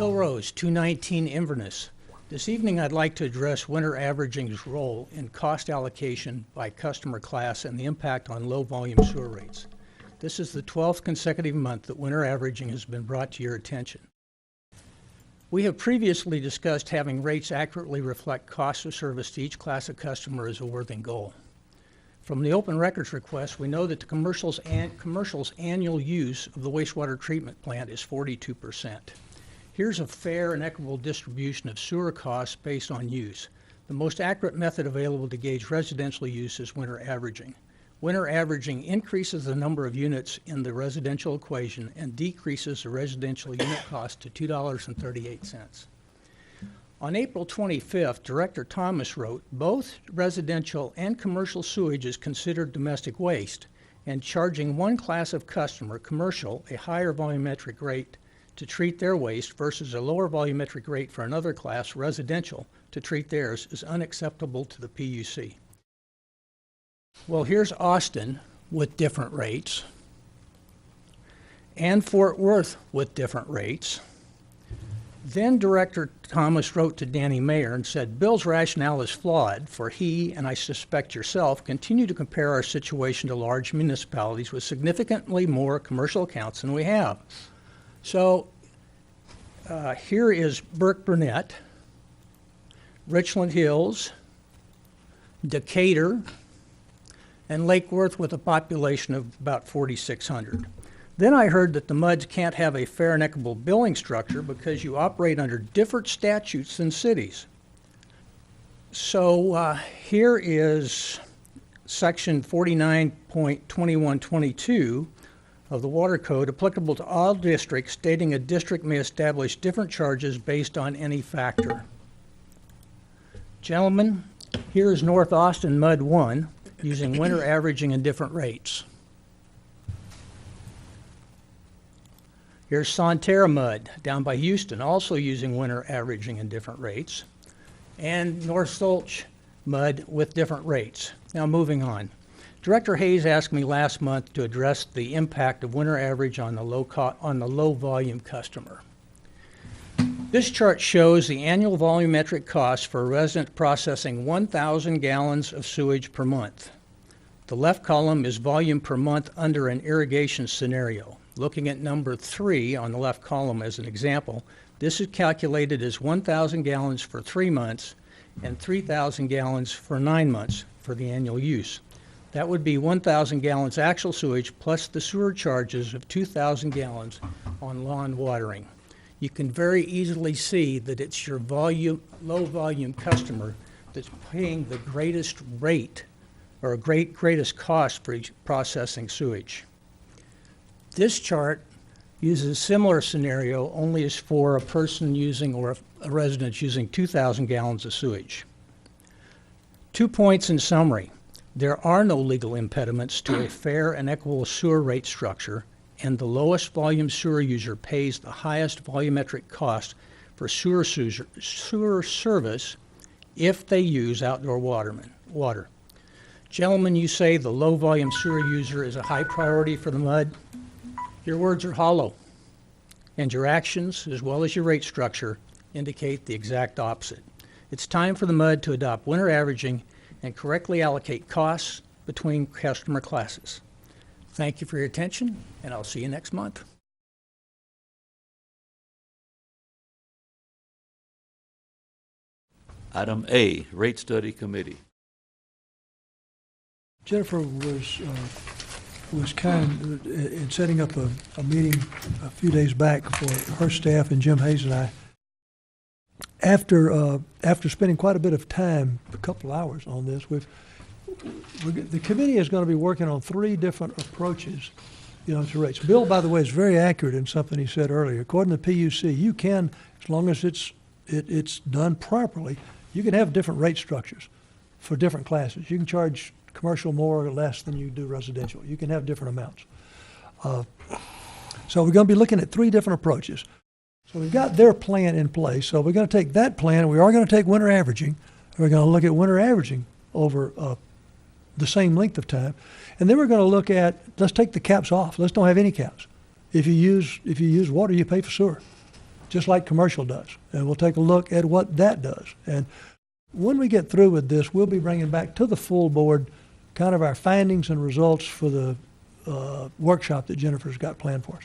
Bill Rose, 219 Inverness. This evening I'd like to address winter averaging's role in cost allocation by customer class and the impact on low volume sewer rates. This is the 12th consecutive month that winter averaging has been brought to your attention. We have previously discussed having rates accurately reflect cost of service to each class of customer as a working goal. From the open records request, we know that the commercial's annual use of the wastewater treatment plant is 42%. Here's a fair and equitable distribution of sewer costs based on use. The most accurate method available to gauge residential use is winter averaging. Winter averaging increases the number of units in the residential equation and decreases the residential unit cost to $2.38. On April 25th, Director Thomas wrote, both residential and commercial sewage is considered domestic waste, and charging one class of customer, commercial, a higher volumetric rate to treat their waste versus a lower volumetric rate for another class, residential, to treat theirs is unacceptable to the PUC. Well, here's Austin with different rates, and Fort Worth with different rates. Then Director Thomas wrote to Danny Mayer and said, Bill's rationale is flawed, for he, and I suspect yourself, continue to compare our situation to large municipalities with significantly more commercial accounts than we have. So here is Burke-Burnett, Richland Hills, Decatur, and Lake Worth with a population of about 4,600. Then I heard that the MUDs can't have a fair and equitable billing structure because you operate under different statutes than cities. So here is section 49.2122 of the Water Code applicable to all districts, stating a district may establish different charges based on any factor. Gentlemen, here is North Austin MUD 1 using winter averaging and different rates. Here's Sonterra MUD down by Houston, also using winter averaging and different rates. And North Solch MUD with different rates. Now moving on. Director Hayes asked me last month to address the impact of winter average on the low volume customer. This chart shows the annual volumetric cost for a resident processing 1,000 gallons of sewage per month. The left column is volume per month under an irrigation scenario. Looking at number 3 on the left column as an example, this is calculated as 1,000 gallons for 3 months and 3,000 gallons for 9 months for the annual use. That would be 1,000 gallons actual sewage plus the sewer charges of 2,000 gallons on lawn watering. You can very easily see that it's your low volume customer that's paying the greatest rate or greatest cost for processing sewage. This chart uses a similar scenario, only is for a person using or a resident using 2,000 gallons of sewage. 2 points in summary. There are no legal impediments to a fair and equitable sewer rate structure, and the lowest volume sewer user pays the highest volumetric cost for sewer service if they use outdoor water. Gentlemen, you say the low volume sewer user is a high priority for the MUD. Your words are hollow, and your actions, as well as your rate structure, indicate the exact opposite. It's time for the MUD to adopt winter averaging and correctly allocate costs between customer classes. Thank you for your attention, and I'll see you next month. Item A, Rate Study Committee. Jennifer was kind in setting up a meeting a few days back for her staff and Jim Hayes and I. After spending quite a bit of time, a couple of hours on this, the committee is going to be working on 3 different approaches, to rates. Bill, by the way, is very accurate in something he said earlier. According to PUC, you can, as long as it's done properly, you can have different rate structures for different classes. You can charge commercial more or less than you do residential. You can have different amounts. So we're going to be looking at 3 different approaches. So we've got their plan in place. So we're going to take that plan. We are going to take winter averaging. And we're going to look at winter averaging over the same length of time. And then we're going to look at, let's take the caps off. Let's don't have any caps. If you use water, you pay for sewer. just like commercial does. And we'll take a look at what that does. And when we get through with this, we'll be bringing back to the full board kind of our findings and results for the workshop that Jennifer's got planned for us.